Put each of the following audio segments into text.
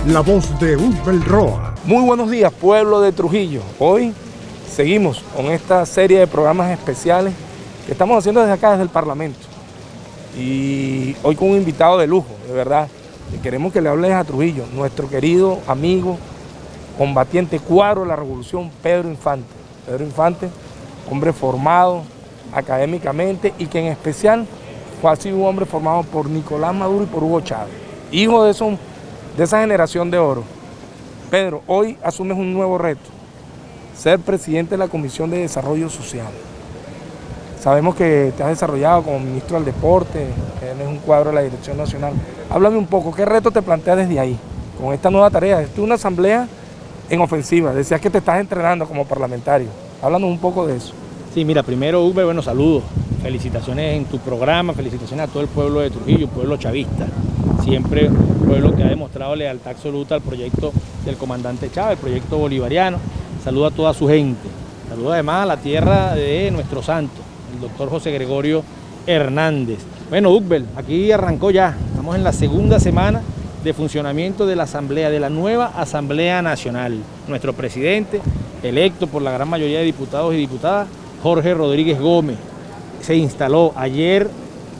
la voz de Ugbel Roa. Muy buenos días, pueblo de Trujillo. Hoy seguimos con esta serie de programas especiales que estamos haciendo desde acá, desde el Parlamento. Y hoy con un invitado de lujo, de verdad. Y queremos que le hables a Trujillo, nuestro querido amigo, combatiente cuadro de la revolución, Pedro Infante. Pedro Infante, hombre formado académicamente y que en especial fue así un hombre formado por Nicolás Maduro y por Hugo Chávez, hijo de esa generación de oro. Pedro, hoy asumes un nuevo reto, ser presidente de la Comisión de Desarrollo Social. Sabemos que te has desarrollado como ministro del Deporte, eres un cuadro de la Dirección Nacional. Háblame un poco, ¿qué reto te planteas desde ahí, con esta nueva tarea? Esto es una asamblea en ofensiva, decías que te estás entrenando como parlamentario. Háblanos un poco de eso. Sí, mira, primero, Uber, bueno, saludos, felicitaciones en tu programa, felicitaciones a todo el pueblo de Trujillo, pueblo chavista, siempre un pueblo que ha demostrado lealtad absoluta al proyecto del comandante Chávez, el proyecto bolivariano. Saludo a toda su gente, saludo además a la tierra de nuestro santo, el doctor José Gregorio Hernández. Bueno, Ugbel, aquí arrancó ya, estamos en la segunda semana de funcionamiento de la Asamblea, de la nueva Asamblea Nacional. Nuestro presidente, electo por la gran mayoría de diputados y diputadas, Jorge Rodríguez Gómez, se instaló. Ayer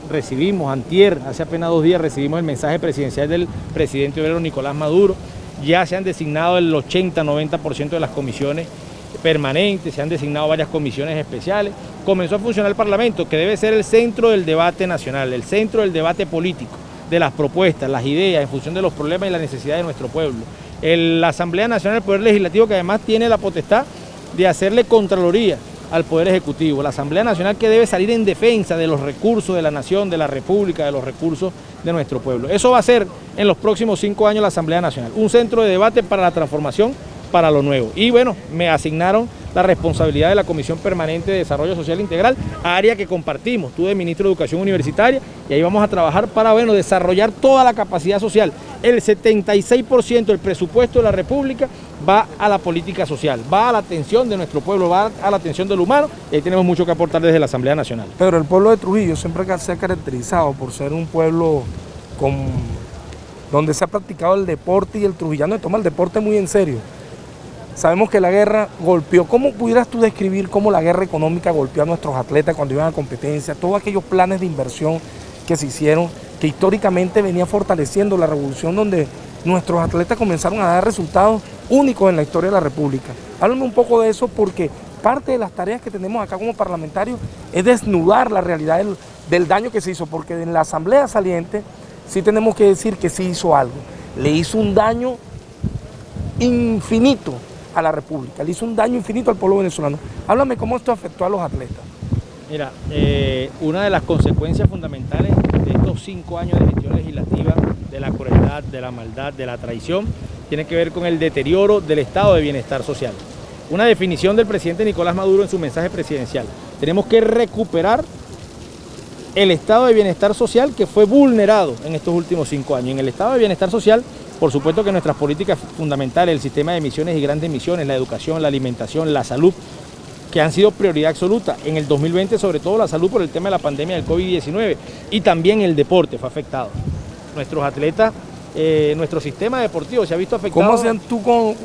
recibimos, antier, hace apenas 2 días, recibimos el mensaje presidencial del presidente obrero Nicolás Maduro. Ya se han designado el 80-90% de las comisiones permanentes, se han designado varias comisiones especiales. Comenzó a funcionar el Parlamento, que debe ser el centro del debate nacional, el centro del debate político, de las propuestas, las ideas, en función de los problemas y las necesidades de nuestro pueblo. La Asamblea Nacional, el Poder Legislativo, que además tiene la potestad de hacerle contraloría al Poder Ejecutivo. La Asamblea Nacional, que debe salir en defensa de los recursos de la nación, de la república, de los recursos de nuestro pueblo. Eso va a ser en los próximos 5 años la Asamblea Nacional, un centro de debate para la transformación, para lo nuevo. Y bueno, me asignaron la responsabilidad de la Comisión Permanente de Desarrollo Social Integral, área que compartimos, tú de Ministro de Educación Universitaria, y ahí vamos a trabajar para, bueno, desarrollar toda la capacidad social. El 76% del presupuesto de la República va a la política social, va a la atención de nuestro pueblo, va a la atención del humano, y ahí tenemos mucho que aportar desde la Asamblea Nacional. Pero el pueblo de Trujillo siempre se ha caracterizado por ser un pueblo donde se ha practicado el deporte, y el trujillano toma el deporte muy en serio. Sabemos que la guerra golpeó. ¿Cómo pudieras tú describir cómo la guerra económica golpeó a nuestros atletas cuando iban a competencia? Todos aquellos planes de inversión que se hicieron, que históricamente venía fortaleciendo la revolución, donde nuestros atletas comenzaron a dar resultados únicos en la historia de la República. Háblame un poco de eso, porque parte de las tareas que tenemos acá como parlamentarios es desnudar la realidad del daño que se hizo, porque en la Asamblea saliente sí tenemos que decir que sí hizo algo. Le hizo un daño infinito a la República, le hizo un daño infinito al pueblo venezolano. Háblame cómo esto afectó a los atletas. Mira, una de las consecuencias fundamentales de estos 5 años de gestión legislativa, de la crueldad, de la maldad, de la traición, tiene que ver con el deterioro del estado de bienestar social. Una definición del presidente Nicolás Maduro en su mensaje presidencial: tenemos que recuperar el estado de bienestar social que fue vulnerado en estos últimos 5 años. En el estado de bienestar social, por supuesto que nuestras políticas fundamentales, el sistema de emisiones y grandes emisiones, la educación, la alimentación, la salud, que han sido prioridad absoluta. En el 2020, sobre todo la salud por el tema de la pandemia del COVID-19, y también el deporte fue afectado. Nuestros atletas, nuestro sistema deportivo se ha visto afectado. ¿Cómo hacían tú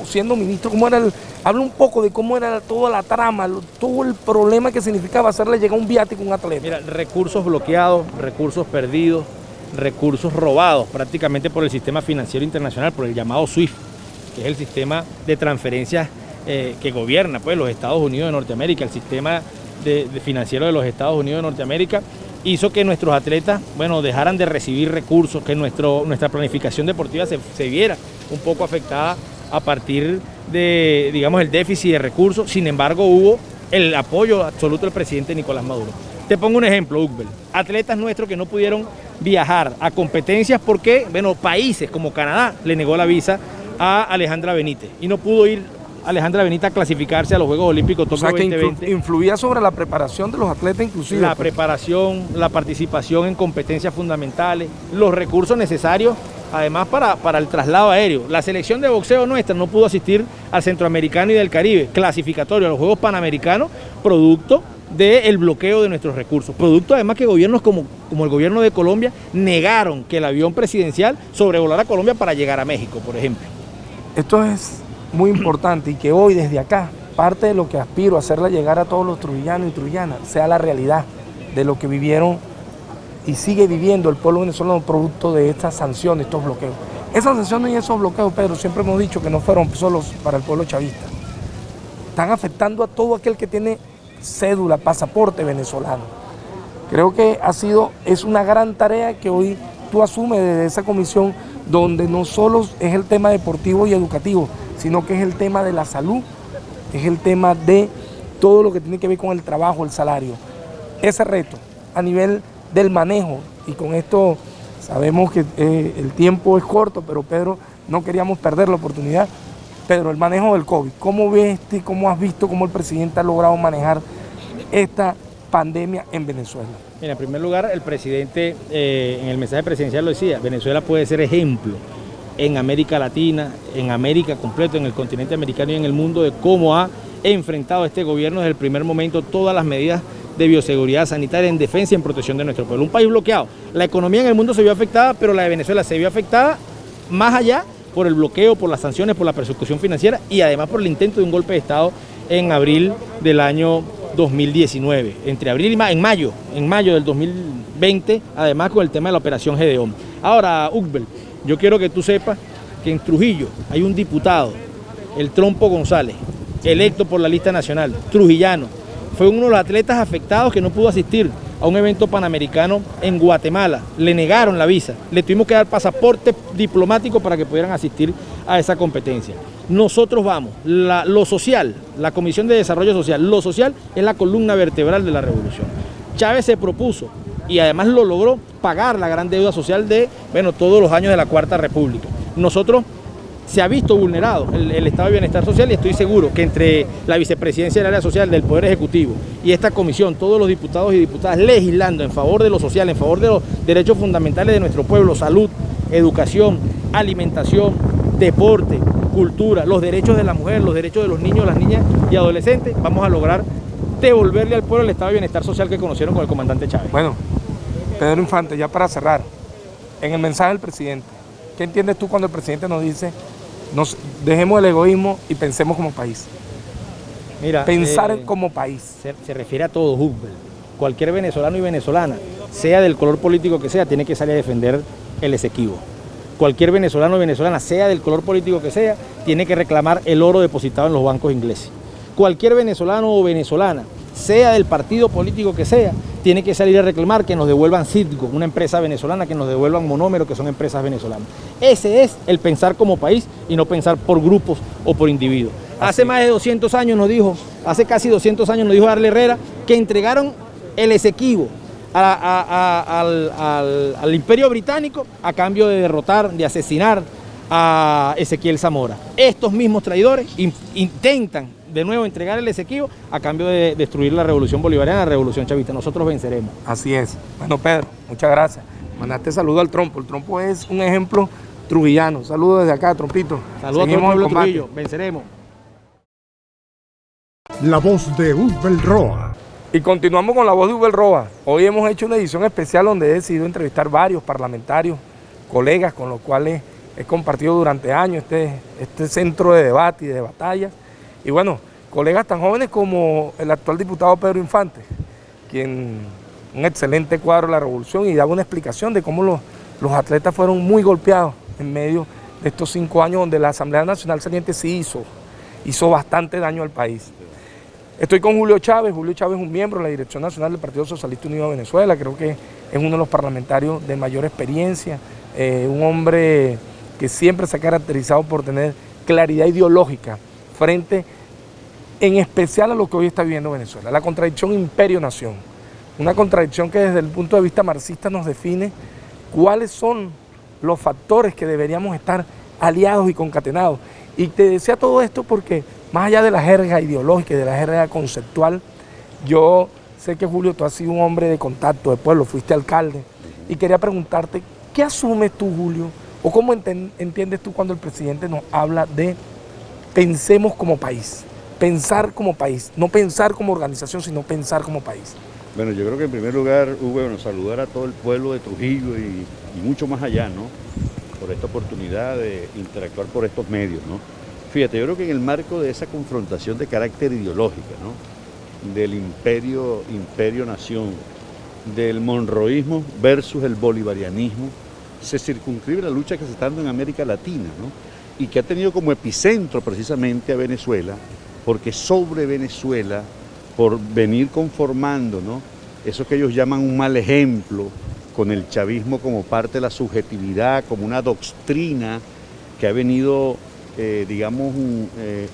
siendo ministro? ¿Cómo era habla un poco de cómo era toda la trama, todo el problema que significaba hacerle llegar un viático a un atleta? Mira, recursos bloqueados, recursos perdidos, recursos robados prácticamente por el sistema financiero internacional, por el llamado SWIFT, que es el sistema de transferencias que gobierna pues los Estados Unidos de Norteamérica. El sistema financiero de los Estados Unidos de Norteamérica hizo que nuestros atletas, bueno, dejaran de recibir recursos, que nuestra planificación deportiva se viera un poco afectada a partir de, digamos, el déficit de recursos. Sin embargo, hubo el apoyo absoluto del presidente Nicolás Maduro. Te pongo un ejemplo, Ugbel. Atletas nuestros que no pudieron viajar a competencias porque, bueno, países como Canadá le negó la visa a Alejandra Benítez y no pudo ir Alejandra Benítez a clasificarse a los Juegos Olímpicos Tokio 2020. Influía sobre la preparación de los atletas inclusive. La preparación, la participación en competencias fundamentales, los recursos necesarios, además para el traslado aéreo. La selección de boxeo nuestra no pudo asistir al Centroamericano y del Caribe, clasificatorio a los Juegos Panamericanos, producto del bloqueo de nuestros recursos. Producto además que gobiernos como el gobierno de Colombia negaron que el avión presidencial sobrevolara Colombia para llegar a México, por ejemplo. esto es muy importante y que hoy desde acá, parte de lo que aspiro a hacerla llegar a todos los trujillanos y trujillanas, sea la realidad de lo que vivieron y sigue viviendo el pueblo venezolano producto de estas sanciones, estos bloqueos. Esas sanciones y esos bloqueos, Pedro, siempre hemos dicho que no fueron solos para el pueblo chavista. Están afectando a todo aquel que tiene cédula, pasaporte venezolano. Creo que es una gran tarea que hoy tú asumes desde esa comisión, donde no solo es el tema deportivo y educativo, sino que es el tema de la salud, es el tema de todo lo que tiene que ver con el trabajo, el salario. Ese reto a nivel del manejo, y con esto sabemos que el tiempo es corto, pero Pedro, no queríamos perder la oportunidad. Pedro, el manejo del COVID, ¿cómo ves y cómo has visto cómo el presidente ha logrado manejar esta pandemia en Venezuela? Mira, en primer lugar, el presidente en el mensaje presidencial lo decía, Venezuela puede ser ejemplo en América Latina, en América completo, en el continente americano y en el mundo de cómo ha enfrentado este gobierno desde el primer momento todas las medidas de bioseguridad sanitaria en defensa y en protección de nuestro pueblo. Un país bloqueado. La economía en el mundo se vio afectada, pero la de Venezuela se vio afectada más allá por el bloqueo, por las sanciones, por la persecución financiera y además por el intento de un golpe de Estado en abril del año 2019, entre abril y en mayo del 2020, además con el tema de la operación Gedeón. Ahora, Ugbel, yo quiero que tú sepas que en Trujillo hay un diputado, el Trompo González, electo por la lista nacional, trujillano, fue uno de los atletas afectados que no pudo asistir a un evento panamericano en Guatemala. Le negaron la visa, le tuvimos que dar pasaporte diplomático para que pudieran asistir a esa competencia. Nosotros vamos, lo social, la Comisión de Desarrollo Social, lo social es la columna vertebral de la revolución. Chávez se propuso y además lo logró pagar la gran deuda social de, todos los años de la Cuarta República. Nosotros se ha visto vulnerado el estado de bienestar social y estoy seguro que entre la vicepresidencia del área social del Poder Ejecutivo y esta comisión, todos los diputados y diputadas legislando en favor de lo social, en favor de los derechos fundamentales de nuestro pueblo, salud, educación, alimentación, deporte, cultura, los derechos de la mujer, los derechos de los niños, las niñas y adolescentes, vamos a lograr devolverle al pueblo el estado de bienestar social que conocieron con el comandante Chávez. Bueno, Pedro Infante, ya para cerrar, en el mensaje del presidente, ¿qué entiendes tú cuando el presidente nos dice, dejemos el egoísmo y pensemos como país? Mira, pensar como país. Se refiere a todos, Hubbel. Cualquier venezolano y venezolana, sea del color político que sea, tiene que salir a defender el Esequibo. Cualquier venezolano o venezolana, sea del color político que sea, tiene que reclamar el oro depositado en los bancos ingleses. Cualquier venezolano o venezolana, sea del partido político que sea, tiene que salir a reclamar que nos devuelvan Citgo, una empresa venezolana, que nos devuelvan Monómero, que son empresas venezolanas. Ese es el pensar como país y no pensar por grupos o por individuos. Hace más de 200 años nos dijo, hace casi 200 años nos dijo Arle Herrera que entregaron el Esequibo al Imperio Británico a cambio de derrotar, de asesinar a Ezequiel Zamora. Estos mismos traidores intentan de nuevo entregar el Esequibo a cambio de destruir la revolución bolivariana, la revolución chavista. Nosotros venceremos. Así es. Bueno, Pedro, muchas gracias. Mandaste saludo al Trompo. El Trompo es un ejemplo trujillano. Saludos desde acá, Trompito. Saludos a todo el pueblo Trujillo. Venceremos. La voz de Ugbel Roa. Y continuamos con la voz de Ugbel Roa. Hoy hemos hecho una edición especial donde he decidido entrevistar varios parlamentarios, colegas con los cuales he compartido durante años este centro de debate y de batalla. Y bueno, colegas tan jóvenes como el actual diputado Pedro Infante, quien un excelente cuadro de la revolución y daba una explicación de cómo los atletas fueron muy golpeados en medio de estos 5 años donde la Asamblea Nacional Saliente sí hizo bastante daño al país. Estoy con Julio Chávez. Julio Chávez es un miembro de la Dirección Nacional del Partido Socialista Unido de Venezuela. Creo que es uno de los parlamentarios de mayor experiencia, un hombre que siempre se ha caracterizado por tener claridad ideológica frente en especial a lo que hoy está viviendo Venezuela, la contradicción imperio-nación, una contradicción que desde el punto de vista marxista nos define cuáles son los factores que deberíamos estar aliados y concatenados. Y te decía todo esto porque más allá de la jerga ideológica y de la jerga conceptual, yo sé que Julio, tú has sido un hombre de contacto de pueblo, fuiste alcalde, y quería preguntarte, ¿qué asumes tú, Julio, o cómo entiendes tú cuando el presidente nos habla de pensemos como país, pensar como país, no pensar como organización, sino pensar como país? Bueno, yo creo que en primer lugar, Hugo, saludar a todo el pueblo de Trujillo y mucho más allá, ¿no? por esta oportunidad de interactuar por estos medios, ¿no? Fíjate, yo creo que en el marco de esa confrontación de carácter ideológica, ¿no? Del imperio-nación, del monroísmo versus el bolivarianismo, se circunscribe la lucha que se está dando en América Latina, ¿no? Y que ha tenido como epicentro precisamente a Venezuela, porque sobre Venezuela, por venir conformando, ¿no? Eso que ellos llaman un mal ejemplo, con el chavismo como parte de la subjetividad, como una doctrina que ha venido,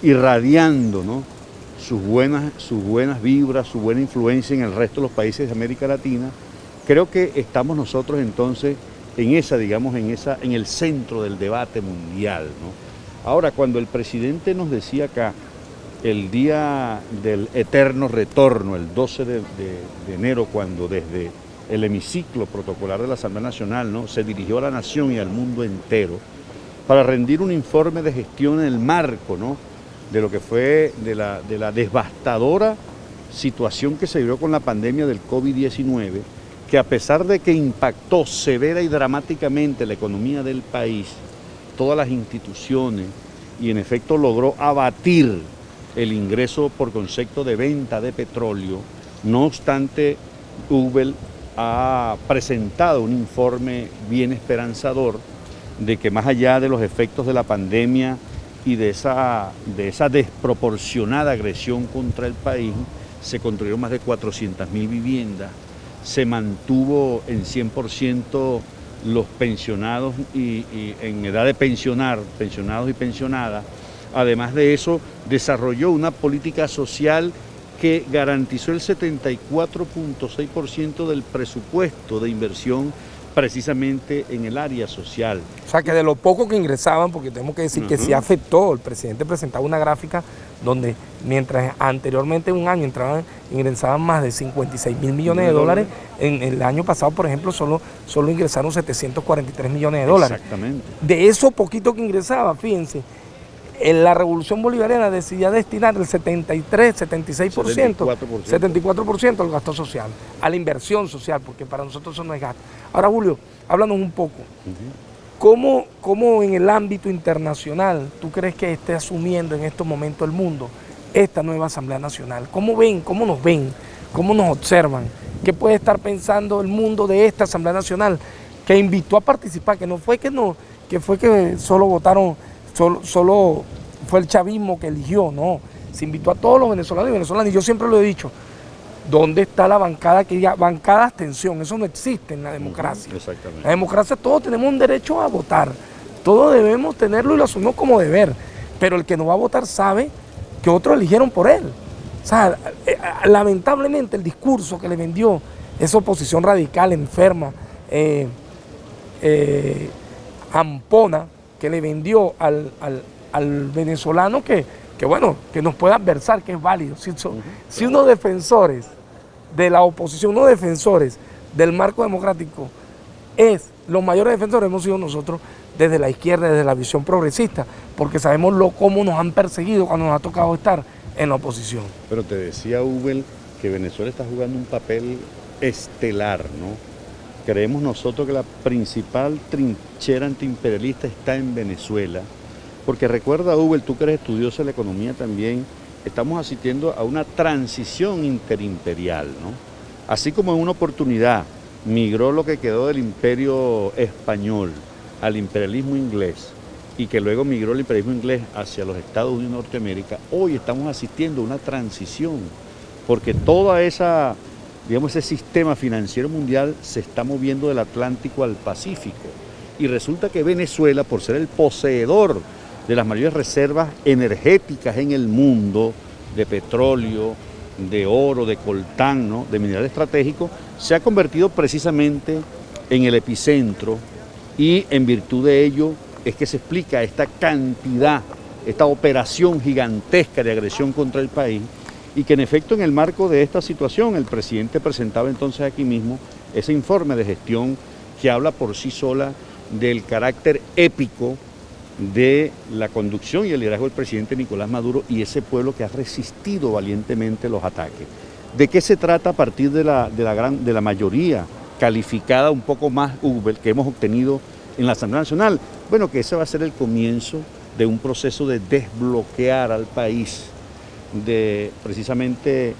irradiando, ¿no? sus buenas vibras, su buena influencia en el resto de los países de América Latina. Creo que estamos nosotros entonces en el centro del debate mundial, ¿no? Ahora, cuando el presidente nos decía acá, el día del eterno retorno, el 12 de enero, cuando desde el hemiciclo protocolar de la Asamblea Nacional, ¿no? se dirigió a la nación y al mundo entero para rendir un informe de gestión en el marco, ¿no? de lo que fue de la devastadora situación que se vivió con la pandemia del COVID-19, que a pesar de que impactó severa y dramáticamente la economía del país, todas las instituciones, y en efecto logró abatir el ingreso por concepto de venta de petróleo, no obstante, Hubbell ha presentado un informe bien esperanzador de que más allá de los efectos de la pandemia y de esa desproporcionada agresión contra el país, se construyeron más de 400.000 viviendas, se mantuvo en 100% los pensionados y en edad de pensionar, pensionados y pensionadas. Además de eso, desarrolló una política social que garantizó el 74.6% del presupuesto de inversión precisamente en el área social. O sea, que de lo poco que ingresaban, porque tenemos que decir que sí afectó, el presidente presentaba una gráfica donde mientras anteriormente en un año ingresaban más de 56.000 millones de dólares, en el año pasado, por ejemplo, solo ingresaron 743 millones de dólares. Exactamente. De eso poquito que ingresaba, fíjense, en la Revolución Bolivariana decidía destinar el 74% al gasto social, a la inversión social, porque para nosotros eso no es gasto. Ahora, Julio, háblanos un poco. ¿Cómo en el ámbito internacional tú crees que esté asumiendo en estos momentos el mundo esta nueva Asamblea Nacional? ¿Cómo nos ven, cómo nos observan? ¿Qué puede estar pensando el mundo de esta Asamblea Nacional que invitó a participar, que fue que solo votaron, solo fue el chavismo que eligió? No, se invitó a todos los venezolanos y venezolanas, y yo siempre lo he dicho, ¿dónde está la bancada que diga bancada abstención? Eso no existe en la democracia. Exactamente. La democracia, todos tenemos un derecho a votar, todos debemos tenerlo y lo asumimos como deber, pero el que no va a votar sabe que otros eligieron por él. O sea, lamentablemente el discurso que le vendió esa oposición radical, enferma, ampona, que le vendió al venezolano que nos pueda adversar, que es válido. Si unos defensores de la oposición, unos defensores del marco democrático, los mayores defensores hemos sido nosotros desde la izquierda, desde la visión progresista, porque sabemos cómo nos han perseguido cuando nos ha tocado estar en la oposición. Pero te decía Hubbell que Venezuela está jugando un papel estelar, ¿no? Creemos nosotros que la principal trinchera antiimperialista está en Venezuela, porque recuerda, Hubbell, tú que eres estudioso de la economía también, estamos asistiendo a una transición interimperial, ¿no? Así como en una oportunidad migró lo que quedó del imperio español al imperialismo inglés, y que luego migró el imperialismo inglés hacia los Estados Unidos de Norteamérica, hoy estamos asistiendo a una transición, porque toda ese sistema financiero mundial se está moviendo del Atlántico al Pacífico, y resulta que Venezuela, por ser el poseedor de las mayores reservas energéticas en el mundo, de petróleo, de oro, de coltán, ¿no? de mineral estratégico, se ha convertido precisamente en el epicentro, y en virtud de ello es que se explica esta cantidad, esta operación gigantesca de agresión contra el país, y que en efecto en el marco de esta situación el presidente presentaba entonces aquí mismo ese informe de gestión que habla por sí sola del carácter épico de la conducción y el liderazgo del presidente Nicolás Maduro y ese pueblo que ha resistido valientemente los ataques. ¿De qué se trata a partir de la mayoría calificada un poco más Hubbell que hemos obtenido en la Asamblea Nacional. Bueno, que ese va a ser el comienzo de un proceso de desbloquear al país, de precisamente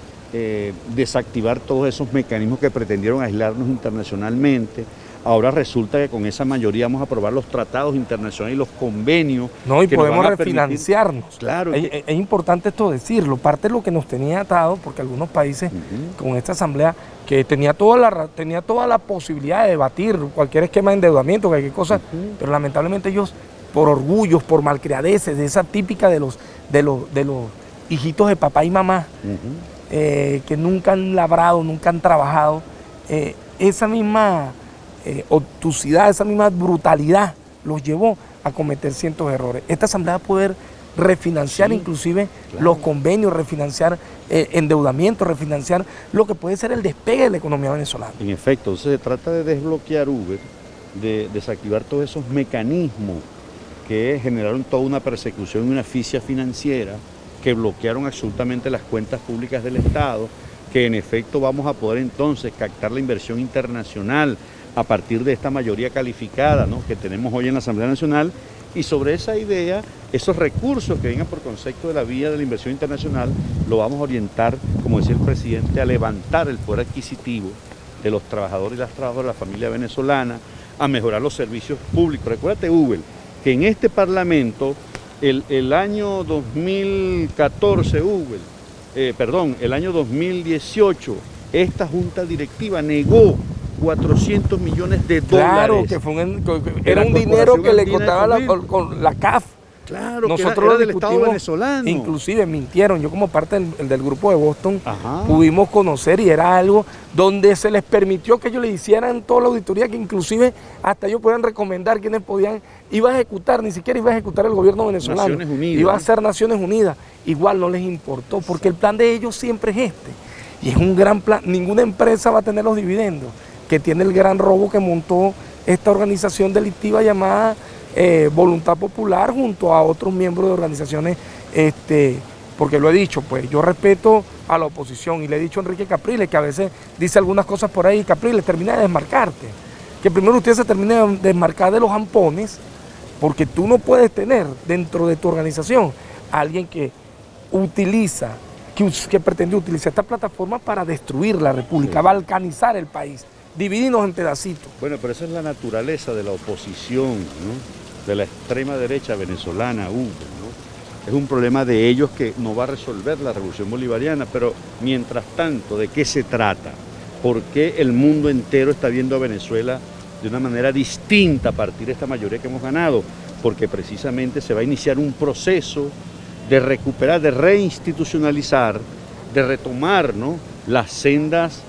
desactivar todos esos mecanismos que pretendieron aislarnos internacionalmente. Ahora resulta que con esa mayoría vamos a aprobar los tratados internacionales y los convenios. No, y que nos podemos van a permitir, refinanciarnos. claro, Es importante esto decirlo. Parte de lo que nos tenía atado, porque algunos países con esta asamblea, que tenía toda la posibilidad de debatir cualquier esquema de endeudamiento, cualquier cosa, pero lamentablemente ellos, por orgullos, por malcriadeces, de esa típica de los hijitos de papá y mamá, que nunca han labrado, nunca han trabajado, esa misma obtusidad, esa misma brutalidad los llevó a cometer cientos de errores. Esta asamblea va a poder refinanciar inclusive los convenios, refinanciar endeudamiento, refinanciar lo que puede ser el despegue de la economía venezolana. En efecto, entonces se trata de desbloquear Uber, de desactivar todos esos mecanismos que generaron toda una persecución y una asfixia financiera, que bloquearon absolutamente las cuentas públicas del Estado, que en efecto vamos a poder entonces captar la inversión internacional a partir de esta mayoría calificada, ¿no?, que tenemos hoy en la Asamblea Nacional, y sobre esa idea, esos recursos que vengan por concepto de la vía de la inversión internacional, lo vamos a orientar, como decía el presidente, a levantar el poder adquisitivo de los trabajadores y las trabajadoras de la familia venezolana, a mejorar los servicios públicos. Recuérdate, Uber, que en este Parlamento, el año 2014, el año 2018, esta junta directiva negó 400 millones de dólares. Claro, que era un dinero que le costaba con la CAF. Claro, nosotros era lo del Estado discutimos, venezolano. Inclusive mintieron. Yo como parte del grupo de Boston pudimos conocer, y era algo donde se les permitió que ellos le hicieran toda la auditoría, que inclusive hasta ellos podían recomendar quienes podían, iba a ejecutar, ni siquiera iba a ejecutar el gobierno venezolano. Naciones Unidas, iba a ser Naciones Unidas. Igual no les importó, porque el plan de ellos siempre es este. Y es un gran plan. Ninguna empresa va a tener los dividendos que tiene el gran robo que montó esta organización delictiva llamada Voluntad Popular, junto a otros miembros de organizaciones, porque lo he dicho, pues yo respeto a la oposición, y le he dicho a Enrique Capriles, que a veces dice algunas cosas por ahí: Capriles, termina de desmarcarte, que primero usted se termine de desmarcar de los ampones, porque tú no puedes tener dentro de tu organización a alguien que utiliza, que pretende utilizar esta plataforma para destruir la República, balcanizar el país, dividirnos en pedacitos. Bueno, pero esa es la naturaleza de la oposición, ¿no?, de la extrema derecha venezolana, ¿no? Es un problema de ellos que no va a resolver la revolución bolivariana, pero mientras tanto, ¿de qué se trata? ¿Por qué el mundo entero está viendo a Venezuela de una manera distinta a partir de esta mayoría que hemos ganado? Porque precisamente se va a iniciar un proceso de recuperar, de reinstitucionalizar, de retomar, ¿no?, las sendas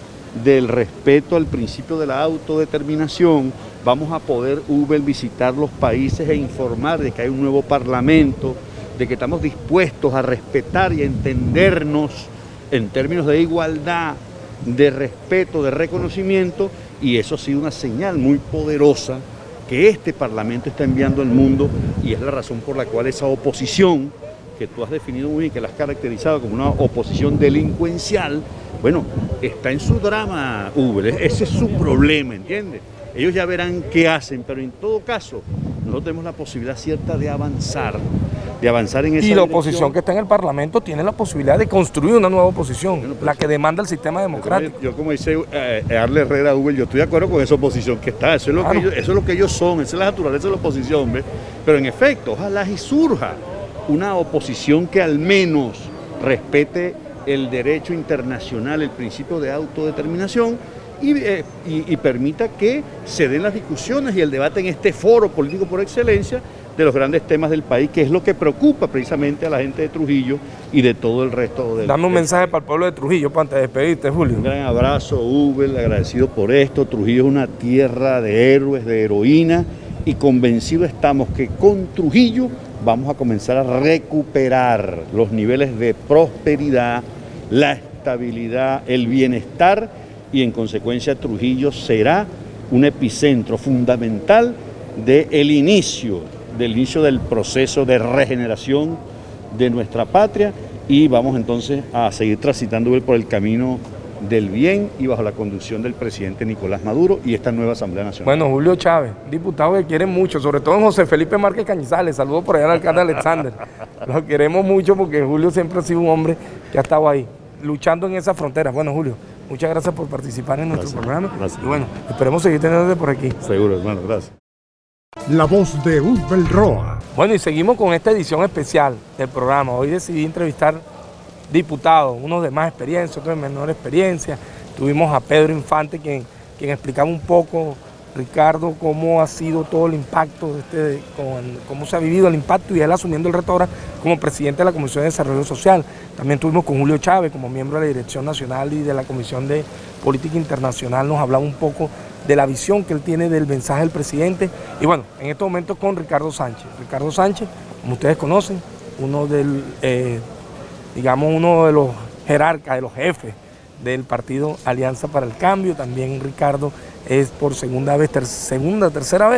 del respeto al principio de la autodeterminación. Vamos a poder, Uber, visitar los países e informar de que hay un nuevo parlamento, de que estamos dispuestos a respetar y a entendernos en términos de igualdad, de respeto, de reconocimiento, y eso ha sido una señal muy poderosa que este parlamento está enviando al mundo, y es la razón por la cual esa oposición, que tú has definido muy bien, que la has caracterizado como una oposición delincuencial, bueno, está en su drama, Uber, ese es su problema, ¿entiendes? Ellos ya verán qué hacen, pero en todo caso, nosotros tenemos la posibilidad cierta de avanzar en esa Y la oposición que está en el Parlamento tiene la posibilidad de construir una nueva oposición, bueno, la que demanda el sistema democrático. Yo como dice Arle Herrera, Uber, yo estoy de acuerdo con esa oposición que está, eso es lo que ellos son, esa es la naturaleza de la oposición, ¿ves? Pero en efecto, ojalá y surja una oposición que al menos respete el derecho internacional, el principio de autodeterminación, y permita que se den las discusiones y el debate en este foro político por excelencia de los grandes temas del país, que es lo que preocupa precisamente a la gente de Trujillo y de todo el resto del Dame un mensaje para el pueblo de Trujillo, para antes de despedirte, Julio. Un gran abrazo, Uber, agradecido por esto. Trujillo es una tierra de héroes, de heroína, y convencidos estamos que con Trujillo vamos a comenzar a recuperar los niveles de prosperidad, la estabilidad, el bienestar, y en consecuencia Trujillo será un epicentro fundamental del inicio del proceso de regeneración de nuestra patria, y vamos entonces a seguir transitando por el camino del bien y bajo la conducción del presidente Nicolás Maduro y esta nueva Asamblea Nacional. Bueno, Julio Chávez, diputado que quieren mucho, sobre todo en José Felipe Márquez Cañizales, saludos por allá al alcalde Alexander. Lo queremos mucho porque Julio siempre ha sido un hombre que ha estado ahí, luchando en esas fronteras. Bueno, Julio, muchas gracias por participar en nuestro programa. Gracias. Y bueno, esperemos seguir teniéndote por aquí. Seguro, hermano, gracias. La voz de Usbel Roa. Bueno, y seguimos con esta edición especial del programa. Hoy decidí entrevistar diputados, unos de más experiencia, otros de menor experiencia. Tuvimos a Pedro Infante, quien explicaba un poco, Ricardo, cómo ha sido todo el impacto, cómo se ha vivido el impacto y él asumiendo el reto ahora como presidente de la Comisión de Desarrollo Social. También tuvimos con Julio Chávez como miembro de la Dirección Nacional y de la Comisión de Política Internacional. Nos hablaba un poco de la visión que él tiene del mensaje del presidente. Y bueno, en estos momentos con Ricardo Sánchez. Ricardo Sánchez, como ustedes conocen, uno de los jerarcas, de los jefes del partido Alianza para el Cambio. También Ricardo es por tercera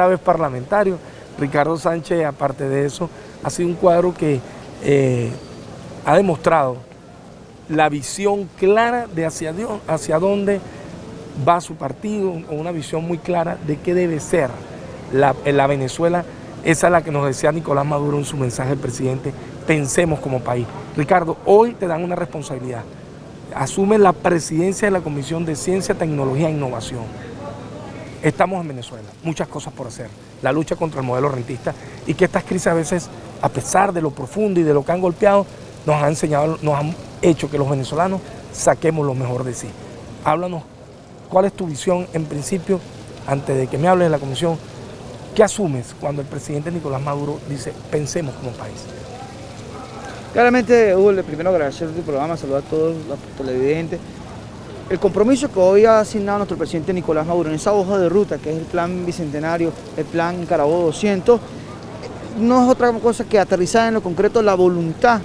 vez parlamentario. Ricardo Sánchez, aparte de eso, ha sido un cuadro que ha demostrado la visión clara de hacia dónde va su partido, con una visión muy clara de qué debe ser la Venezuela. Esa es la que nos decía Nicolás Maduro en su mensaje al presidente: pensemos como país. Ricardo, hoy te dan una responsabilidad. Asume la presidencia de la Comisión de Ciencia, Tecnología e Innovación. Estamos en Venezuela, muchas cosas por hacer. La lucha contra el modelo rentista y que estas crisis a veces, a pesar de lo profundo y de lo que han golpeado, nos han hecho que los venezolanos saquemos lo mejor de sí. Háblanos, ¿cuál es tu visión en principio, antes de que me hables de la comisión? ¿Qué asumes cuando el presidente Nicolás Maduro dice pensemos como país? Claramente, Hugo, primero agradecer tu programa, saludar a todos los televidentes. El compromiso que hoy ha asignado nuestro presidente Nicolás Maduro en esa hoja de ruta, que es el plan bicentenario, el plan Carabobo 200, no es otra cosa que aterrizar en lo concreto la voluntad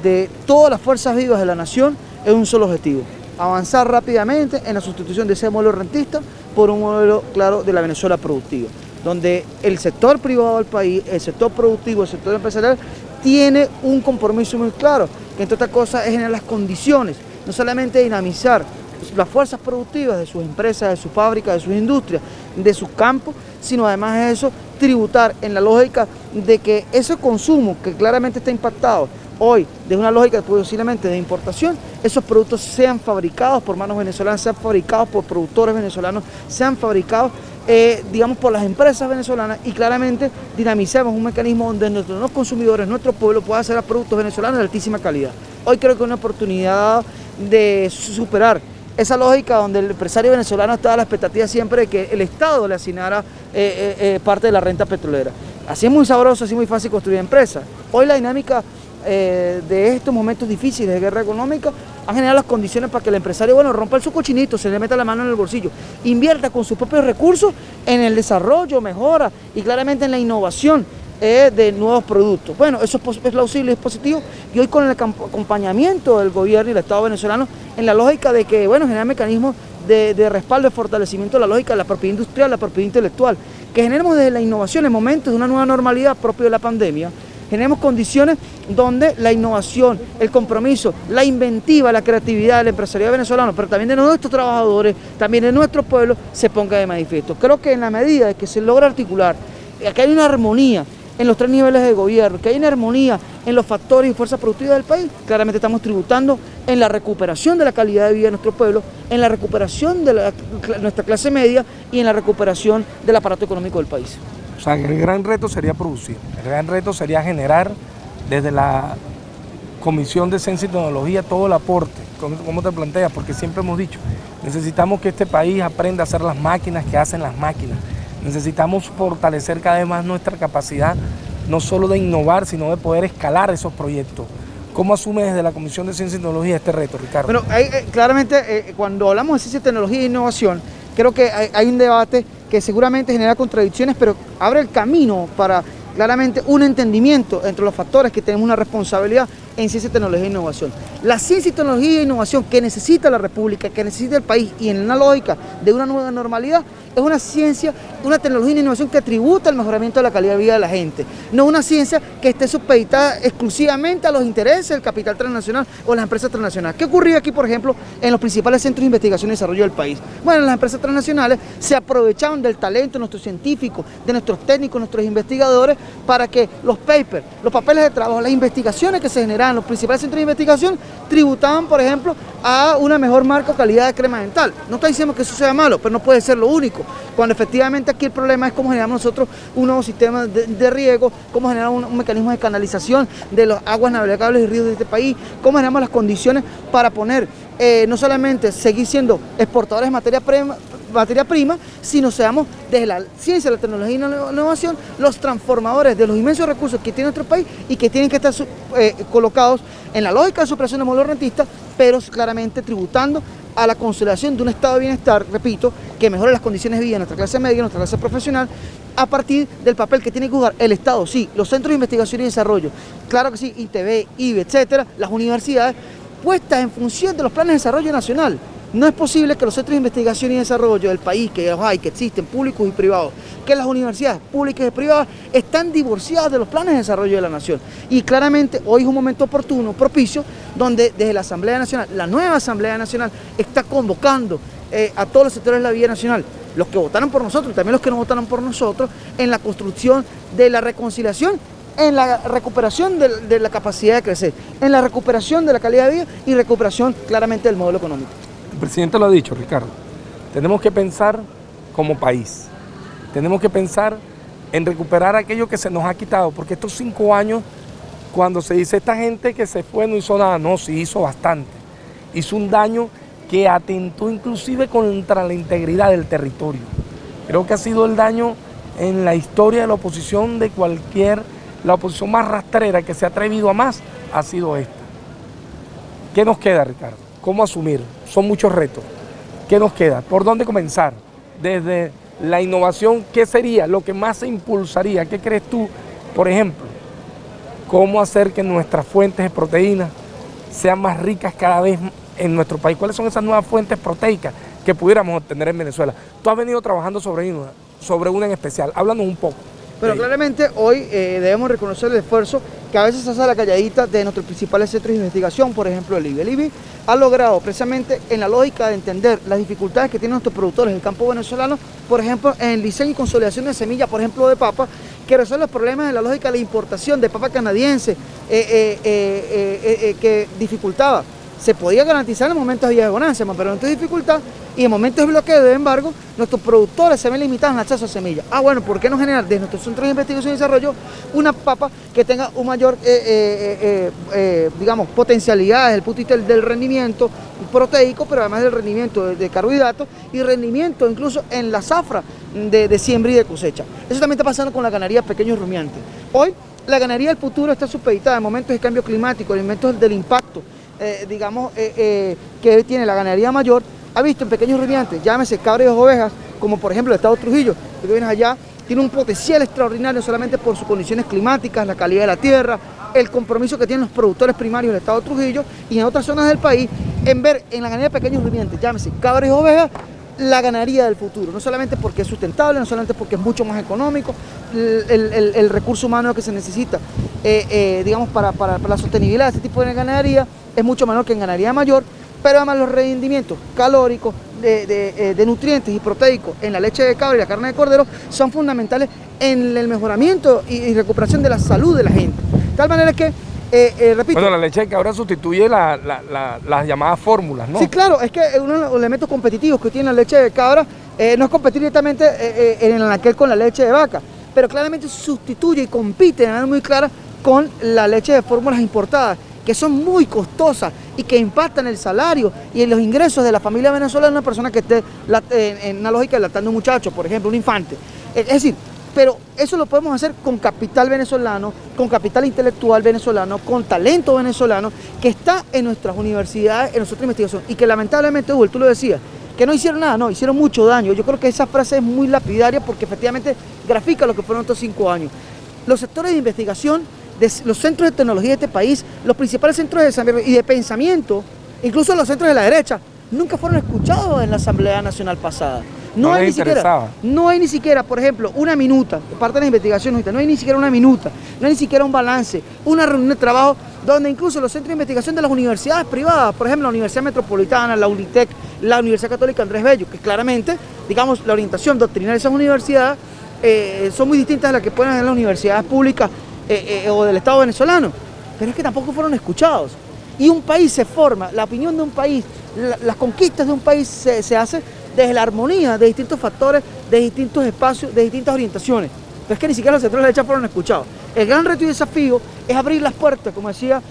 de todas las fuerzas vivas de la nación en un solo objetivo: avanzar rápidamente en la sustitución de ese modelo rentista por un modelo claro de la Venezuela productiva, donde el sector privado del país, el sector productivo, el sector empresarial, tiene un compromiso muy claro, que entre otras cosas es generar las condiciones, no solamente dinamizar las fuerzas productivas de sus empresas, de sus fábricas, de sus industrias, de sus campos, sino además de eso, tributar en la lógica de que ese consumo que claramente está impactado hoy de una lógica posiblemente de importación, esos productos sean fabricados por manos venezolanas, sean fabricados por productores venezolanos, sean fabricados digamos, por las empresas venezolanas, y claramente dinamicemos un mecanismo donde nuestros consumidores, nuestro pueblo, pueda hacer productos venezolanos de altísima calidad. Hoy creo que es una oportunidad de superar esa lógica donde el empresario venezolano estaba a la expectativa siempre de que el Estado le asignara parte de la renta petrolera. Así es muy sabroso, así es muy fácil construir empresas. Hoy la dinámica de estos momentos difíciles de guerra económica ha generado las condiciones para que el empresario, rompa su cochinito, se le meta la mano en el bolsillo, invierta con sus propios recursos en el desarrollo, mejora y claramente en la innovación de nuevos productos. Bueno, eso es plausible y es positivo, y hoy con el acompañamiento del gobierno y el Estado venezolano en la lógica de que, generar mecanismos de respaldo, de fortalecimiento de la lógica de la propiedad industrial, la propiedad intelectual, que generemos desde la innovación en momentos de una nueva normalidad propia de la pandemia. Generemos condiciones donde la innovación, el compromiso, la inventiva, la creatividad del empresariado venezolano, pero también de nuestros trabajadores, también de nuestro pueblo, se ponga de manifiesto. Creo que en la medida de que se logra articular, que hay una armonía en los tres niveles de gobierno, que hay una armonía en los factores y fuerzas productivas del país, claramente estamos tributando en la recuperación de la calidad de vida de nuestro pueblo, en la recuperación de nuestra clase media y en la recuperación del aparato económico del país. O sea, el gran reto sería producir, el gran reto sería generar desde la Comisión de Ciencia y Tecnología todo el aporte. ¿Cómo te planteas? Porque siempre hemos dicho, necesitamos que este país aprenda a hacer las máquinas que hacen las máquinas. Necesitamos fortalecer cada vez más nuestra capacidad, no solo de innovar, sino de poder escalar esos proyectos. ¿Cómo asume desde la Comisión de Ciencia y Tecnología este reto, Ricardo? Bueno, claramente cuando hablamos de ciencia, tecnología e innovación, creo que hay un debate que seguramente genera contradicciones, pero abre el camino para claramente un entendimiento entre los factores que tenemos una responsabilidad en ciencia, tecnología e innovación. La ciencia, tecnología e innovación que necesita la República, que necesita el país y en una lógica de una nueva normalidad, es una ciencia, una tecnología y una innovación que tributa al mejoramiento de la calidad de vida de la gente, no una ciencia que esté supeditada exclusivamente a los intereses del capital transnacional o las empresas transnacionales. ¿Qué ocurría aquí, por ejemplo, en los principales centros de investigación y desarrollo del país? Bueno, las empresas transnacionales se aprovechaban del talento de nuestros científicos, de nuestros técnicos, nuestros investigadores, para que los papers, los papeles de trabajo, las investigaciones que se generaban en los principales centros de investigación tributaban, por ejemplo, a una mejor marca o calidad de crema dental. No estoy diciendo que eso sea malo, pero no puede ser lo único. Cuando efectivamente aquí el problema es cómo generamos nosotros un nuevo sistema de riego, cómo generar un mecanismo de canalización de las aguas navegables y ríos de este país, cómo generamos las condiciones para poner no solamente seguir siendo exportadores de materia prima, sino seamos desde la ciencia, la tecnología y la innovación los transformadores de los inmensos recursos que tiene nuestro país y que tienen que estar colocados en la lógica de superación del modelo rentista, pero claramente tributando a la consolidación de un estado de bienestar, repito, que mejore las condiciones de vida de nuestra clase media, nuestra clase profesional, a partir del papel que tiene que jugar el Estado, sí, los centros de investigación y desarrollo, claro que sí, ITV, IBE, etcétera, las universidades, puestas en función de los planes de desarrollo nacional. No es posible que los centros de investigación y desarrollo del país, que los hay, que existen, públicos y privados, que las universidades públicas y privadas están divorciadas de los planes de desarrollo de la nación. Y claramente hoy es un momento oportuno, propicio, donde desde la Asamblea Nacional, la nueva Asamblea Nacional, está convocando a todos los sectores de la vida nacional, los que votaron por nosotros y también los que no votaron por nosotros, en la construcción de la reconciliación, en la recuperación de la capacidad de crecer, en la recuperación de la calidad de vida y recuperación claramente del modelo económico. El presidente lo ha dicho, Ricardo, tenemos que pensar como país, tenemos que pensar en recuperar aquello que se nos ha quitado, porque estos 5 años, cuando se dice esta gente que se fue no hizo nada, no, sí hizo bastante, hizo un daño que atentó inclusive contra la integridad del territorio. Creo que ha sido el daño en la historia de la oposición la oposición más rastrera que se ha atrevido a más ha sido esta. ¿Qué nos queda, Ricardo? ¿Cómo asumir? Son muchos retos. ¿Qué nos queda? ¿Por dónde comenzar? Desde la innovación, ¿qué sería lo que más se impulsaría? ¿Qué crees tú, por ejemplo? ¿Cómo hacer que nuestras fuentes de proteínas sean más ricas cada vez en nuestro país? ¿Cuáles son esas nuevas fuentes proteicas que pudiéramos obtener en Venezuela? Tú has venido trabajando sobre una en especial. Háblanos un poco. Pero claramente hoy debemos reconocer el esfuerzo que a veces se hace a la calladita de nuestros principales centros de investigación, por ejemplo el IBE. El IBE ha logrado precisamente en la lógica de entender las dificultades que tienen nuestros productores del campo venezolano, por ejemplo en el diseño y consolidación de semillas, por ejemplo de papa, que resuelve los problemas de la lógica de la importación de papa canadiense que dificultaba. Se podía garantizar en momentos de bonanza, pero en momentos de dificultad y en momentos de bloqueo, de embargo, nuestros productores se ven limitados en el acceso a semillas. Bueno, ¿por qué no generar desde nuestros centros de investigación y desarrollo una papa que tenga un mayor, digamos, potencialidad desde el punto de vista del rendimiento proteico, pero además del rendimiento de carbohidratos y rendimiento incluso en la zafra de siembra y de cosecha? Eso también está pasando con la ganadería de pequeños rumiantes. Hoy, la ganadería del futuro está supeditada en momentos de cambio climático, en momentos del impacto que tiene la ganadería mayor, ha visto en pequeños rumiantes, llámese cabras y ovejas, como por ejemplo el estado Trujillo, que vienes allá, tiene un potencial extraordinario solamente por sus condiciones climáticas, la calidad de la tierra, el compromiso que tienen los productores primarios del estado Trujillo y en otras zonas del país, en ver en la ganadería de pequeños rumiantes, llámese cabras y ovejas, la ganadería del futuro, no solamente porque es sustentable, no solamente porque es mucho más económico, el recurso humano que se necesita, digamos, para la sostenibilidad de este tipo de ganadería es mucho menor que en ganadería mayor, pero además los rendimientos calóricos, de nutrientes y proteicos en la leche de cabra y la carne de cordero son fundamentales en el mejoramiento y recuperación de la salud de la gente. De tal manera que, repito... Bueno, la leche de cabra sustituye las llamadas fórmulas, ¿no? Sí, claro, es que uno de los elementos competitivos que tiene la leche de cabra no es competir directamente en el anaquel con la leche de vaca, pero claramente sustituye y compite de manera muy clara con la leche de fórmulas importadas, que son muy costosas y que impactan el salario y en los ingresos de la familia venezolana de una persona que esté en una lógica de lactando un muchacho, por ejemplo, un infante. Es decir, pero eso lo podemos hacer con capital venezolano, con capital intelectual venezolano, con talento venezolano, que está en nuestras universidades, en nuestra investigación, y que lamentablemente, Hugo, tú lo decías, que no hicieron nada, no, hicieron mucho daño. Yo creo que esa frase es muy lapidaria porque efectivamente grafica lo que fueron estos 5 años. Los sectores de investigación de los centros de tecnología de este país, los principales centros de desarrollo y de pensamiento, incluso los centros de la derecha, nunca fueron escuchados en la Asamblea Nacional pasada. No hay ni siquiera, por ejemplo, una minuta, parte de la investigación, no hay ni siquiera una minuta, no hay ni siquiera un balance, una reunión de trabajo donde incluso los centros de investigación de las universidades privadas, por ejemplo, la Universidad Metropolitana, la UNITEC, la Universidad Católica Andrés Bello, que claramente, digamos, la orientación doctrinal de esas universidades son muy distintas a las que pueden hacer las universidades públicas o del Estado venezolano, pero es que tampoco fueron escuchados. Y un país se forma, la opinión de un país, las conquistas de un país se hacen desde la armonía de distintos factores, de distintos espacios, de distintas orientaciones. Pero es que ni siquiera los centros de derecha fueron escuchados. El gran reto y desafío es abrir las puertas, como decía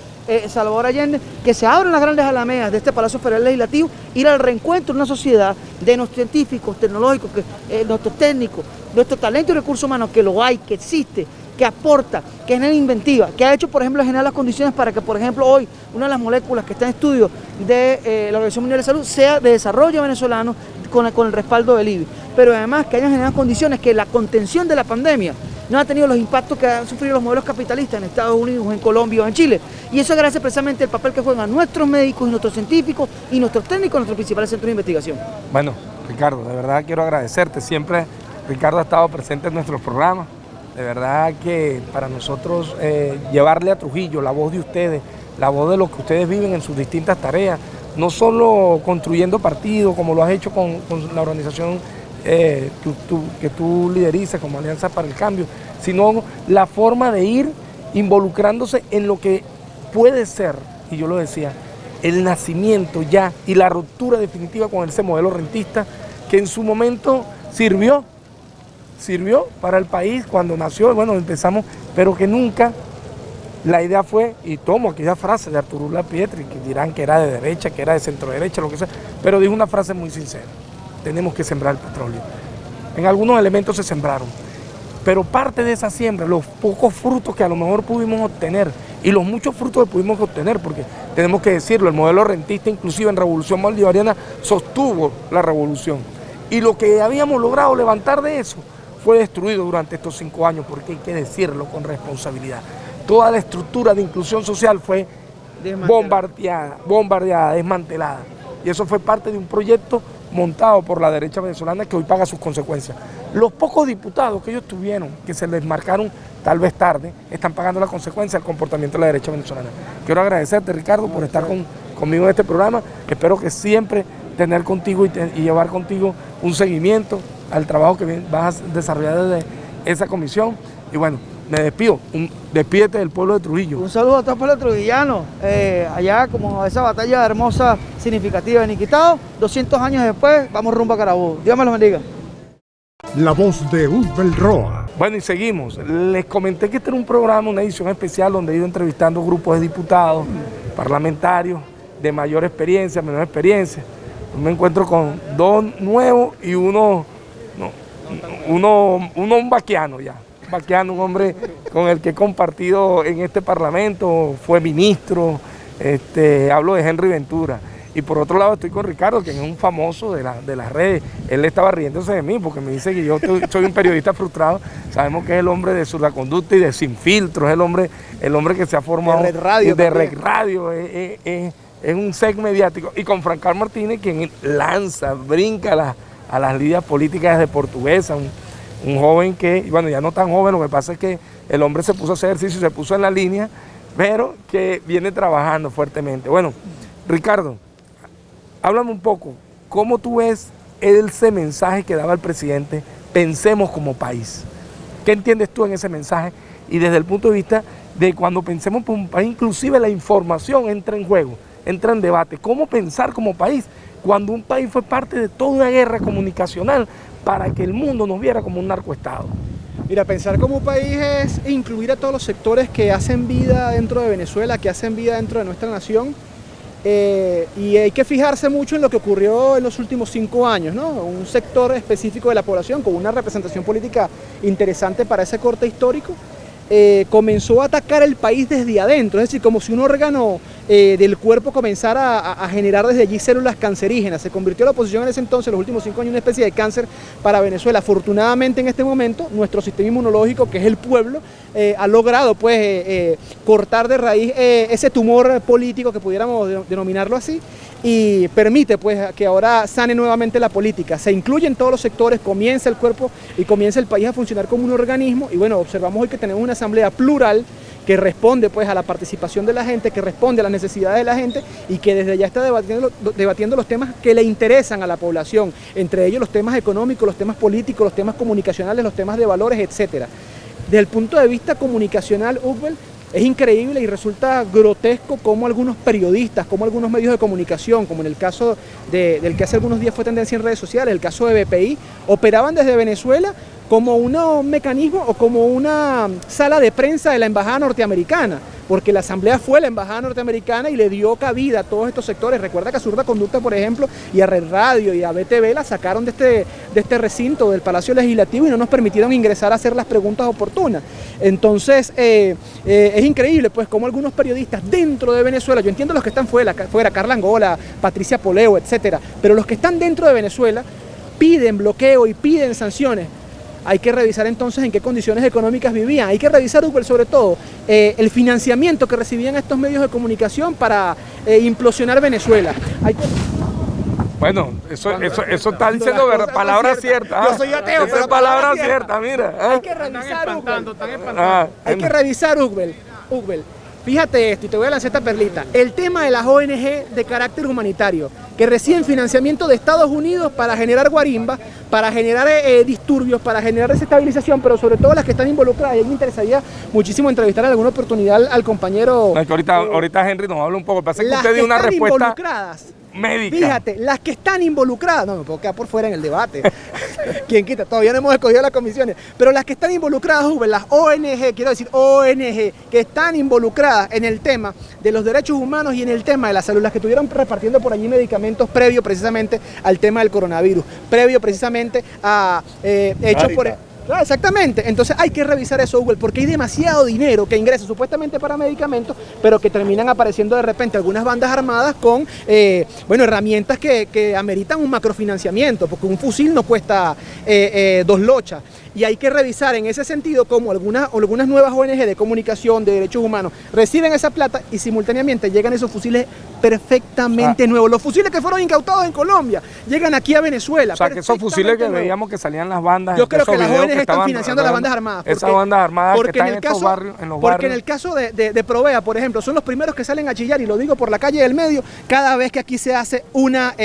Salvador Allende, que se abran las grandes alamedas de este Palacio Federal Legislativo, ir al reencuentro de una sociedad de nuestros científicos, tecnológicos, nuestros técnicos, nuestro talento y recursos humanos, que lo hay, que existe, que aporta, que genera inventiva, que ha hecho, por ejemplo, generar las condiciones para que, por ejemplo, hoy una de las moléculas que está en estudio de la Organización Mundial de Salud sea de desarrollo venezolano con el respaldo del IBI. Pero además que hayan generado condiciones que la contención de la pandemia no ha tenido los impactos que han sufrido los modelos capitalistas en Estados Unidos, en Colombia o en Chile. Y eso es gracias precisamente al papel que juegan nuestros médicos y nuestros científicos y nuestros técnicos en nuestros principales centros de investigación. Bueno, Ricardo, de verdad quiero agradecerte. Siempre Ricardo ha estado presente en nuestros programas. De verdad que para nosotros llevarle a Trujillo la voz de ustedes, la voz de lo que ustedes viven en sus distintas tareas, no solo construyendo partidos como lo has hecho con la organización que tú liderizas como Alianza para el Cambio, sino la forma de ir involucrándose en lo que puede ser, y yo lo decía, el nacimiento ya y la ruptura definitiva con ese modelo rentista que en su momento sirvió para el país cuando nació, bueno, empezamos, pero que nunca la idea fue, y tomo aquella frase de Arturo Uslar Pietri, que dirán que era de derecha, que era de centro derecha, lo que sea, pero dijo una frase muy sincera: tenemos que sembrar el petróleo. En algunos elementos se sembraron, pero parte de esa siembra, los pocos frutos que a lo mejor pudimos obtener, y los muchos frutos que pudimos obtener, porque tenemos que decirlo, el modelo rentista inclusive en Revolución Bolivariana sostuvo la revolución, y lo que habíamos logrado levantar de eso fue destruido durante estos 5 años, porque hay que decirlo con responsabilidad. Toda la estructura de inclusión social fue bombardeada, desmantelada. Y eso fue parte de un proyecto montado por la derecha venezolana que hoy paga sus consecuencias. Los pocos diputados que ellos tuvieron, que se les marcaron tal vez tarde, están pagando la consecuencia del comportamiento de la derecha venezolana. Quiero agradecerte, Ricardo, por estar conmigo en este programa. Espero que siempre tener contigo y llevar contigo un seguimiento al trabajo que vas a desarrollar desde esa comisión. Y bueno, me despido. Despídete del pueblo de Trujillo. Un saludo a todo el pueblo trujillano. Allá, como esa batalla hermosa, significativa de Niquitao, 200 años después, vamos rumbo a Carabobo. Dios me los bendiga. La voz de Usbel Roa. Bueno, y seguimos. Les comenté que este era un programa, una edición especial donde he ido entrevistando grupos de diputados, parlamentarios de mayor experiencia, menor experiencia. Me encuentro con 2 nuevos y uno un vaquiano ya. Vaquiano, un hombre con el que he compartido en este parlamento, fue ministro, hablo de Henry Ventura. Y por otro lado estoy con Ricardo, quien es un famoso de las redes. Él estaba riéndose de mí porque me dice que yo soy un periodista frustrado. Sabemos que es el hombre de Surdaconducta y de Sin Filtro, es el hombre que se ha formado de Red Radio. De Red Radio, es un sec mediático. Y con Francal Martínez, quien brinca a las lidias políticas desde Portuguesa, un joven que, bueno, ya no tan joven, lo que pasa es que el hombre se puso a hacer ejercicio, se puso en la línea, pero que viene trabajando fuertemente. Bueno, Ricardo, háblame un poco, ¿cómo tú ves ese mensaje que daba el presidente, pensemos como país? ¿Qué entiendes tú en ese mensaje? Y desde el punto de vista de cuando pensemos como un país, inclusive la información entra en juego, entra en debate. ¿Cómo pensar como país cuando un país fue parte de toda una guerra comunicacional para que el mundo nos viera como un narcoestado? Mira, pensar como país es incluir a todos los sectores que hacen vida dentro de Venezuela, que hacen vida dentro de nuestra nación, y hay que fijarse mucho en lo que ocurrió en los últimos 5 años, ¿no? Un sector específico de la población con una representación política interesante para ese corte histórico, comenzó a atacar el país desde adentro, es decir, como si un órgano del cuerpo comenzar a generar desde allí células cancerígenas. Se convirtió la oposición en ese entonces, en los últimos 5 años, en una especie de cáncer para Venezuela. Afortunadamente en este momento nuestro sistema inmunológico, que es el pueblo, ha logrado pues cortar de raíz ese tumor político, que pudiéramos denominarlo así, y permite pues que ahora sane nuevamente la política, se incluye en todos los sectores, comienza el cuerpo y comienza el país a funcionar como un organismo. Y bueno, observamos hoy que tenemos una asamblea plural que responde pues a la participación de la gente, que responde a las necesidades de la gente y que desde ya está debatiendo los temas que le interesan a la población, entre ellos los temas económicos, los temas políticos, los temas comunicacionales, los temas de valores, etcétera. Desde el punto de vista comunicacional, Ugbel, es increíble y resulta grotesco cómo algunos periodistas, cómo algunos medios de comunicación, como en el caso del que hace algunos días fue tendencia en redes sociales, el caso de BPI, operaban desde Venezuela como un mecanismo o como una sala de prensa de la embajada norteamericana, porque la asamblea fue la embajada norteamericana y le dio cabida a todos estos sectores. Recuerda que a Zurda Conducta, por ejemplo, y a Red Radio y a BTV la sacaron de este recinto del Palacio Legislativo y no nos permitieron ingresar a hacer las preguntas oportunas. Entonces es increíble pues cómo algunos periodistas dentro de Venezuela, yo entiendo los que están fuera, Carla Angola, Patricia Poleo, etcétera, pero los que están dentro de Venezuela piden bloqueo y piden sanciones. Hay que revisar entonces en qué condiciones económicas vivían. Hay que revisar, Ugbel, sobre todo el financiamiento que recibían estos medios de comunicación para implosionar Venezuela. Bueno, eso está diciendo palabras ciertas. Yo soy ateo, pero palabras ciertas, mira. Hay que revisar, Ugbel. Hay que revisar, Ugbel. Fíjate esto, y te voy a lanzar esta perlita. El tema de las ONG de carácter humanitario, que reciben financiamiento de Estados Unidos para generar guarimba, para generar disturbios, para generar desestabilización, pero sobre todo las que están involucradas. Y a mí me interesaría muchísimo entrevistar en alguna oportunidad al compañero. No, es que ahorita Henry nos habla un poco. Parece que usted dio una respuesta médica. Fíjate, las que están involucradas, no me puedo quedar por fuera en el debate. ¿Quién quita? Todavía no hemos escogido las comisiones. Pero las que están involucradas, Uber, las ONG, quiero decir ONG, que están involucradas en el tema de los derechos humanos y en el tema de la salud, las que estuvieron repartiendo por allí medicamentos previo precisamente al tema del coronavirus, previo precisamente a hechos por... Claro, exactamente, entonces hay que revisar eso, Google, porque hay demasiado dinero que ingresa supuestamente para medicamentos, pero que terminan apareciendo de repente algunas bandas armadas con herramientas que ameritan un macrofinanciamiento, porque un fusil no cuesta 2 lochas. Y hay que revisar en ese sentido cómo algunas nuevas ONG de comunicación, de derechos humanos, reciben esa plata y simultáneamente llegan esos fusiles perfectamente nuevos. Los fusiles que fueron incautados en Colombia llegan aquí a Venezuela. O sea, que esos fusiles que veíamos que salían las bandas. Yo creo que las ONG están financiando las bandas armadas. Esas bandas armadas que están en los barrios. Porque en el caso de Provea, por ejemplo, son los primeros que salen a chillar, y lo digo por la calle del medio, cada vez que aquí se hace una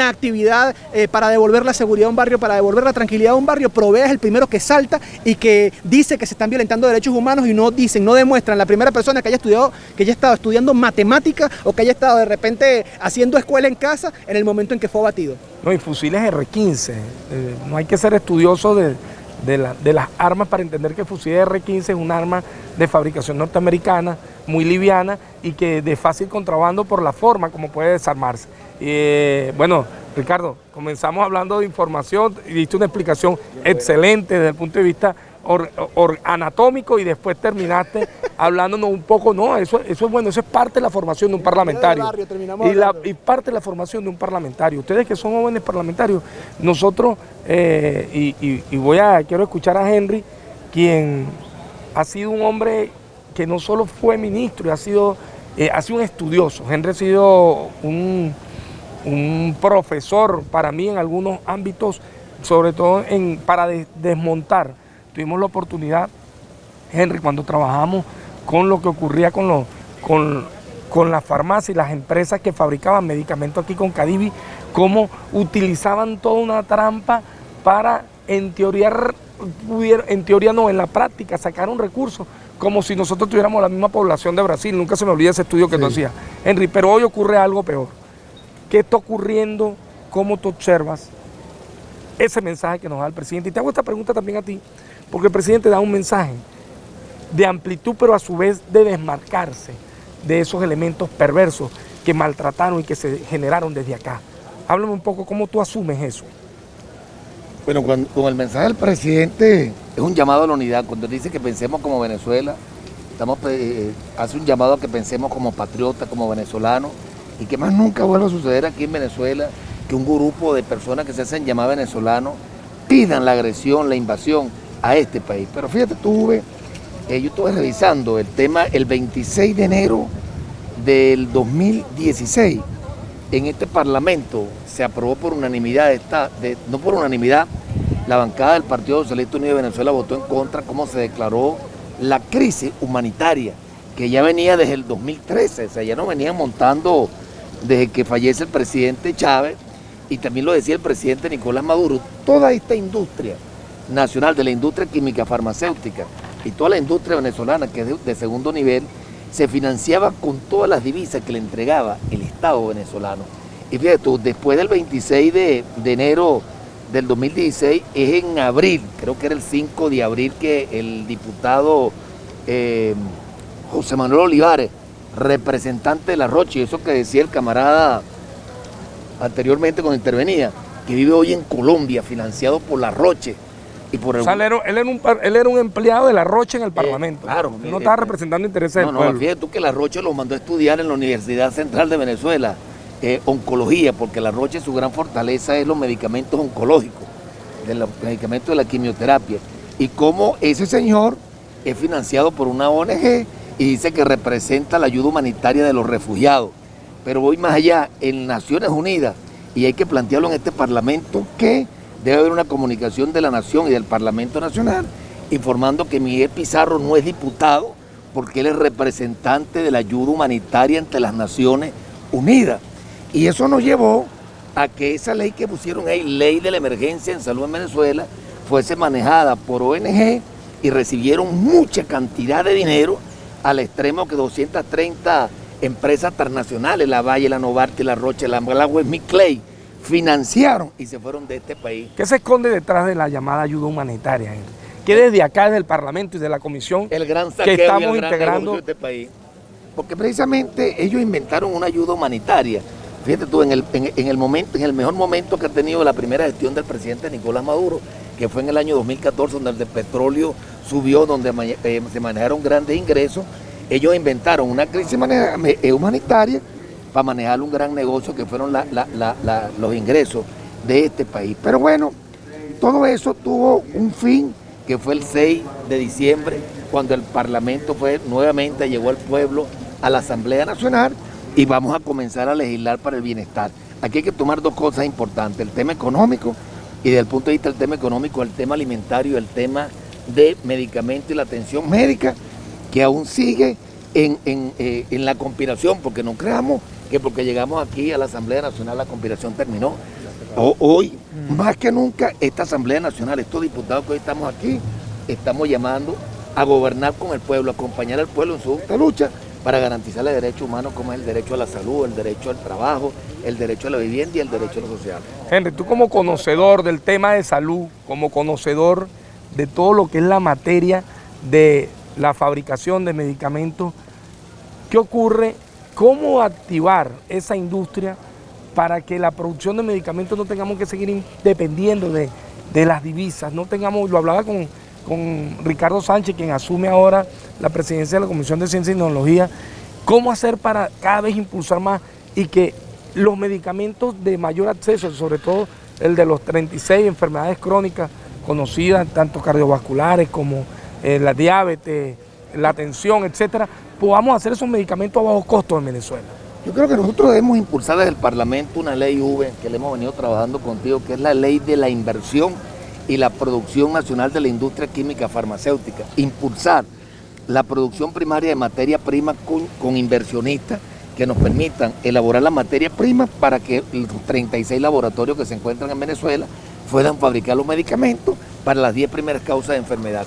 actividad para devolver la seguridad a un barrio, para devolver la tranquilidad a un barrio. Provea es el primero que salta y que dice que se están violentando derechos humanos, y no demuestran la primera persona que haya estado estudiando matemática o que haya estado de repente haciendo escuela en casa en el momento en que fue abatido. No, y fusiles R15, no hay que ser estudioso de las armas para entender que el fusil R15 es un arma de fabricación norteamericana, muy liviana y que de fácil contrabando por la forma como puede desarmarse. Bueno, Ricardo, comenzamos hablando de información y diste una explicación excelente desde el punto de vista anatómico, y después terminaste hablándonos un poco. No, eso es bueno, eso es parte de la formación de un parlamentario. Y parte de la formación de un parlamentario. Ustedes que son jóvenes parlamentarios, nosotros, quiero escuchar a Henry, quien ha sido un hombre que no solo fue ministro, ha sido un estudioso. Henry ha sido un profesor para mí en algunos ámbitos, sobre todo para desmontar. Tuvimos la oportunidad, Henry, cuando trabajamos con lo que ocurría con la farmacia y las empresas que fabricaban medicamentos aquí con Cadivi, cómo utilizaban toda una trampa para, en teoría no, en la práctica, sacar un recurso, como si nosotros tuviéramos la misma población de Brasil. Nunca se me olvida ese estudio que tú hacías, Henry, pero hoy ocurre algo peor. ¿Qué está ocurriendo? ¿Cómo tú observas ese mensaje que nos da el presidente? Y te hago esta pregunta también a ti, porque el presidente da un mensaje de amplitud, pero a su vez de desmarcarse de esos elementos perversos que maltrataron y que se generaron desde acá. Háblame un poco cómo tú asumes eso. Bueno, con el mensaje del presidente es un llamado a la unidad. Cuando dice que pensemos como Venezuela, hace un llamado a que pensemos como patriotas, como venezolanos, y que más nunca vuelva a suceder aquí en Venezuela que un grupo de personas que se hacen llamar venezolanos pidan la agresión, la invasión a este país. Pero fíjate, yo estuve revisando el tema el 26 de enero del 2016. En este Parlamento se aprobó por unanimidad, no por unanimidad, la bancada del Partido Socialista Unido de Venezuela votó en contra, cómo se declaró la crisis humanitaria, que ya venía desde el 2013, o sea, ya no venían montando desde que fallece el presidente Chávez, y también lo decía el presidente Nicolás Maduro. Toda esta industria nacional de la industria química farmacéutica y toda la industria venezolana, que es de segundo nivel, se financiaba con todas las divisas que le entregaba el Estado venezolano. Y fíjate tú, después del 26 de enero del 2016, es en abril, creo que era el 5 de abril, que el diputado José Manuel Olivares, representante de La Roche, y eso que decía el camarada anteriormente cuando intervenía, que vive hoy en Colombia, financiado por La Roche. Y por él era un empleado de La Roche en el Parlamento. Claro. Él no estaba representando intereses del pueblo. No, fíjate tú que La Roche lo mandó a estudiar en la Universidad Central de Venezuela, oncología, porque La Roche su gran fortaleza es los medicamentos oncológicos, los medicamentos de la quimioterapia. Y como ese señor es financiado por una ONG y dice que representa la ayuda humanitaria de los refugiados. Pero voy más allá, en Naciones Unidas, y hay que plantearlo en este Parlamento, que debe haber una comunicación de la Nación y del Parlamento Nacional informando que Miguel Pizarro no es diputado porque él es representante de la ayuda humanitaria ante las Naciones Unidas. Y eso nos llevó a que esa ley que pusieron ahí, Ley de la Emergencia en Salud en Venezuela, fuese manejada por ONG y recibieron mucha cantidad de dinero, al extremo que 230 empresas transnacionales, la Valle, la Novartis, la Roche, la Westmead Clay, financiaron y se fueron de este país. ¿Qué se esconde detrás de la llamada ayuda humanitaria, Henry? Que desde acá, desde el Parlamento y de la Comisión, el gran saqueo que estamos y el gran integrando de este país? Porque precisamente ellos inventaron una ayuda humanitaria. Fíjate tú, en el mejor momento que ha tenido la primera gestión del presidente Nicolás Maduro, que fue en el año 2014, donde el petróleo subió, donde se manejaron grandes ingresos, ellos inventaron una crisis humanitaria para manejar un gran negocio que fueron los ingresos de este país. Pero bueno, todo eso tuvo un fin, que fue el 6 de diciembre, cuando el Parlamento nuevamente llegó al pueblo, a la Asamblea Nacional, y vamos a comenzar a legislar para el bienestar. Aquí hay que tomar dos cosas importantes, el tema económico, y desde el punto de vista del tema económico, el tema alimentario, el tema de medicamentos y la atención médica, que aún sigue en la conspiración, porque no creamos que porque llegamos aquí a la Asamblea Nacional la conspiración terminó. Hoy, más que nunca, esta Asamblea Nacional, estos diputados que hoy estamos aquí, estamos llamando a gobernar con el pueblo, a acompañar al pueblo en su justa lucha para garantizarle derechos humanos como es el derecho a la salud, el derecho al trabajo, el derecho a la vivienda y el derecho a lo social. Henry, tú como conocedor del tema de salud, como conocedor de todo lo que es la materia de la fabricación de medicamentos, ¿qué ocurre? ¿Cómo activar esa industria para que la producción de medicamentos no tengamos que seguir dependiendo de las divisas? No tengamos, lo hablaba con Ricardo Sánchez, quien asume ahora la presidencia de la Comisión de Ciencia y Tecnología, ¿cómo hacer para cada vez impulsar más y que los medicamentos de mayor acceso, sobre todo el de los 36 enfermedades crónicas conocidas, tanto cardiovasculares como la diabetes, la tensión, etcétera, podamos hacer esos medicamentos a bajo costo en Venezuela? Yo creo que nosotros debemos impulsar desde el Parlamento una ley que le hemos venido trabajando contigo, que es la ley de la inversión y la producción nacional de la industria química farmacéutica. Impulsar la producción primaria de materia prima con inversionistas que nos permitan elaborar la materia prima para que los 36 laboratorios que se encuentran en Venezuela puedan fabricar los medicamentos para las 10 primeras causas de enfermedad.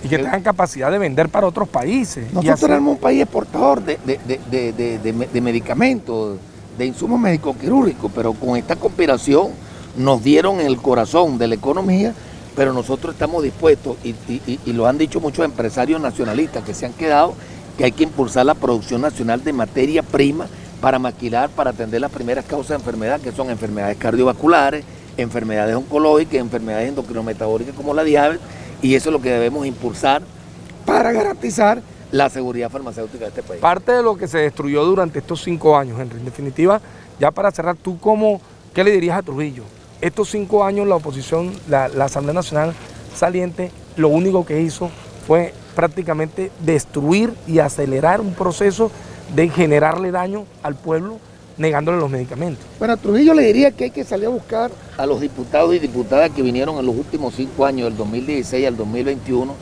Y que tengan capacidad de vender para otros países. Nosotros tenemos un país exportador de medicamentos, de insumos médico-quirúrgicos, pero con esta conspiración nos dieron en el corazón de la economía, pero nosotros estamos dispuestos, y lo han dicho muchos empresarios nacionalistas que se han quedado, que hay que impulsar la producción nacional de materia prima para maquilar, para atender las primeras causas de enfermedad, que son enfermedades cardiovasculares, enfermedades oncológicas, enfermedades endocrinometabólicas como la diabetes, y eso es lo que debemos impulsar para garantizar la seguridad farmacéutica de este país. Parte de lo que se destruyó durante estos 5 años, Henry, en definitiva, ya para cerrar, ¿qué le dirías a Trujillo? Estos 5 años la oposición, la Asamblea Nacional saliente, lo único que hizo fue prácticamente destruir y acelerar un proceso de generarle daño al pueblo, negándole los medicamentos. Bueno, a Trujillo le diría que hay que salir a buscar a los diputados y diputadas que vinieron en los últimos 5 años, del 2016 al 2021,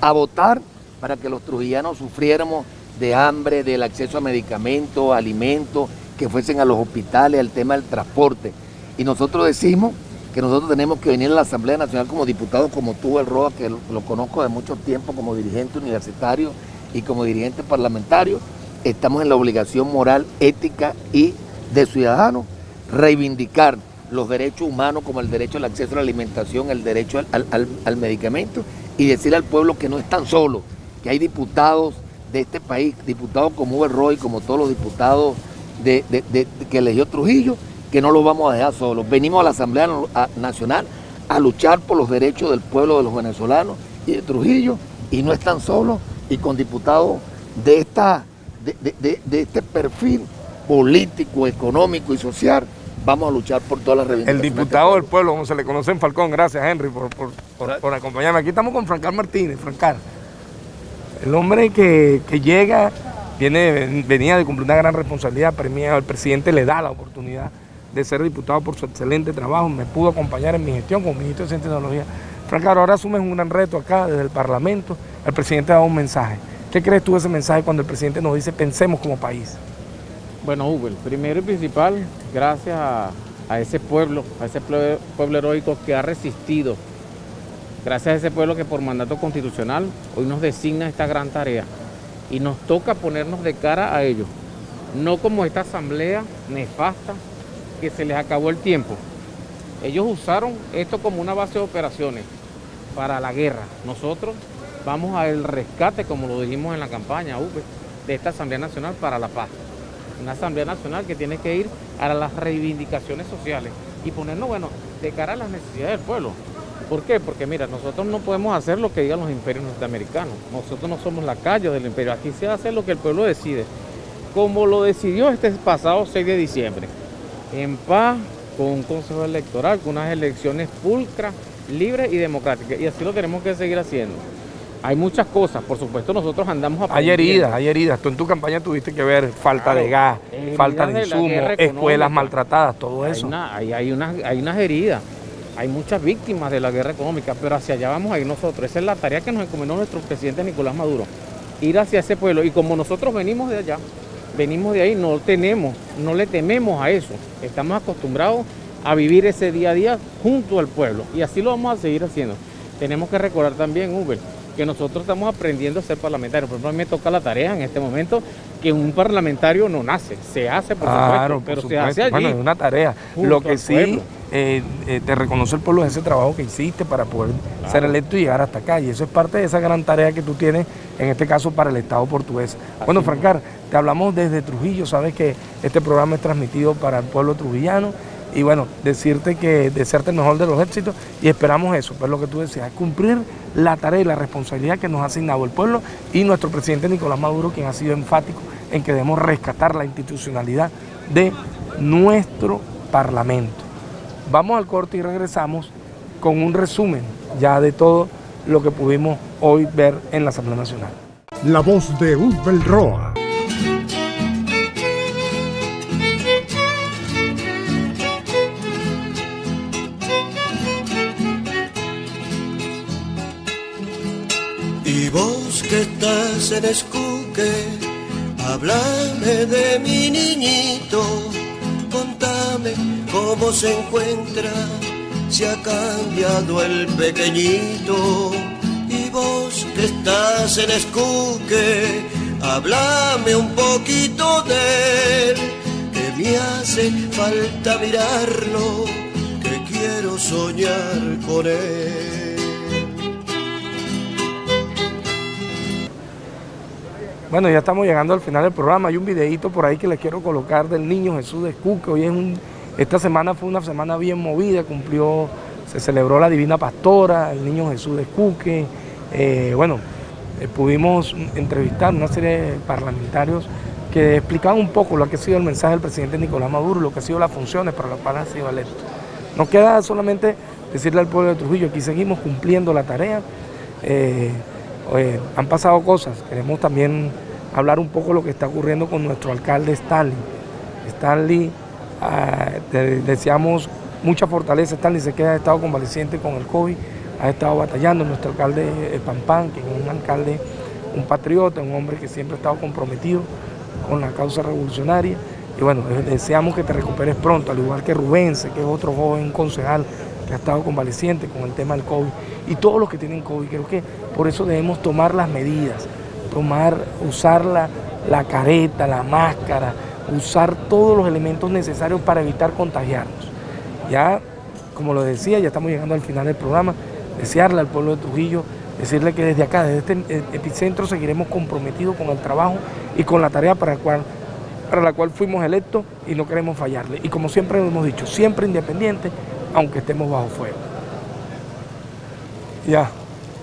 a votar para que los trujillanos sufriéramos de hambre, del acceso a medicamentos, a alimentos, que fuesen a los hospitales, al tema del transporte. Y nosotros decimos que nosotros tenemos que venir a la Asamblea Nacional como diputados, como tú, El Roa, que lo conozco de mucho tiempo como dirigente universitario y como dirigente parlamentario. Estamos en la obligación moral, ética y de ciudadanos, reivindicar los derechos humanos como el derecho al acceso a la alimentación, el derecho al medicamento, y decirle al pueblo que no están solos, que hay diputados de este país, diputados como Hugo El Roa y como todos los diputados que eligió Trujillo, que no los vamos a dejar solos. Venimos a la Asamblea Nacional a luchar por los derechos del pueblo de los venezolanos y de Trujillo, y no están solos, y con diputados de este perfil político, económico y social, vamos a luchar por todas las reivindicaciones. El diputado del pueblo, como se le conoce en Falcón. Gracias, Henry, por acompañarme. Aquí estamos con Francar Martínez. Francar, el hombre que llega, venía de cumplir una gran responsabilidad premiada. El presidente le da la oportunidad de ser diputado por su excelente trabajo. Me pudo acompañar en mi gestión como ministro de Ciencia y Tecnología. Francar, ahora asumes un gran reto acá desde el Parlamento. El presidente ha dado un mensaje. ¿Qué crees tú de ese mensaje cuando el presidente nos dice pensemos como país? Bueno, Hugo, el primero y principal, gracias a ese pueblo heroico que ha resistido, gracias a ese pueblo que por mandato constitucional hoy nos designa esta gran tarea y nos toca ponernos de cara a ellos, no como esta asamblea nefasta que se les acabó el tiempo. Ellos usaron esto como una base de operaciones para la guerra. Nosotros vamos al rescate, como lo dijimos en la campaña, Hugo, de esta Asamblea Nacional para la Paz. Una Asamblea Nacional que tiene que ir a las reivindicaciones sociales y ponernos, de cara a las necesidades del pueblo. ¿Por qué? Porque mira, nosotros no podemos hacer lo que digan los imperios norteamericanos. Nosotros no somos lacayos del imperio. Aquí se hace lo que el pueblo decide. Como lo decidió este pasado 6 de diciembre. En paz, con un consejo electoral, con unas elecciones pulcras, libres y democráticas. Y así lo tenemos que seguir haciendo. Hay muchas cosas, por supuesto nosotros andamos aprendiendo. Hay heridas. Tú en tu campaña tuviste que ver falta de gas, falta de insumos, escuelas maltratadas, todo eso. Hay unas heridas, hay muchas víctimas de la guerra económica, pero hacia allá vamos a ir nosotros. Esa es la tarea que nos encomendó nuestro presidente Nicolás Maduro, ir hacia ese pueblo. Y como nosotros venimos de allá, venimos de ahí, no le tememos a eso. Estamos acostumbrados a vivir ese día a día junto al pueblo y así lo vamos a seguir haciendo. Tenemos que recordar también, Uber, que nosotros estamos aprendiendo a ser parlamentarios. Por ejemplo, a mí me toca la tarea en este momento que un parlamentario no nace, se hace por supuesto, pero se hace allí. Bueno, es una tarea. Lo que sí te reconoce el pueblo es ese trabajo que hiciste para poder ser electo y llegar hasta acá. Y eso es parte de esa gran tarea que tú tienes, en este caso para el Estado portugués. Bueno, Francar, te hablamos desde Trujillo, sabes que este programa es transmitido para el pueblo trujillano. Y bueno, decirte que desearte el mejor de los éxitos y esperamos eso, pues lo que tú decías, cumplir la tarea y la responsabilidad que nos ha asignado el pueblo y nuestro presidente Nicolás Maduro, quien ha sido enfático en que debemos rescatar la institucionalidad de nuestro Parlamento. Vamos al corte y regresamos con un resumen ya de todo lo que pudimos hoy ver en la Asamblea Nacional. La voz de Hugo El Roa. Y vos que estás en Escuque, háblame de mi niñito, contame cómo se encuentra, si ha cambiado el pequeñito. Y vos que estás en Escuque, háblame un poquito de él, que me hace falta mirarlo, que quiero soñar con él. Bueno, ya estamos llegando al final del programa. Hay un videíto por ahí que les quiero colocar del Niño Jesús de Escuque. Esta semana fue una semana bien movida, se celebró la Divina Pastora, el Niño Jesús de Escuque. pudimos entrevistar una serie de parlamentarios que explicaban un poco lo que ha sido el mensaje del presidente Nicolás Maduro, lo que ha sido las funciones para las cuales ha sido electo. Nos queda solamente decirle al pueblo de Trujillo, aquí seguimos cumpliendo la tarea. Han pasado cosas, queremos también hablar un poco de lo que está ocurriendo con nuestro alcalde Stanley. Stanley, deseamos mucha fortaleza. Stanley sé que ha estado convaleciente con el COVID, ha estado batallando. Nuestro alcalde Pampán, que es un alcalde, un patriota, un hombre que siempre ha estado comprometido con la causa revolucionaria. Y bueno, deseamos que te recuperes pronto, al igual que Rubense, que es otro joven concejal que ha estado convaleciente con el tema del COVID. Y todos los que tienen COVID, creo que por eso debemos tomar las medidas, usar la careta, la máscara, usar todos los elementos necesarios para evitar contagiarnos. Ya, como lo decía, ya estamos llegando al final del programa, desearle al pueblo de Trujillo, decirle que desde acá, desde este epicentro, seguiremos comprometidos con el trabajo y con la tarea para la cual fuimos electos y no queremos fallarle. Y como siempre lo hemos dicho, siempre independiente, aunque estemos bajo fuego. Ya.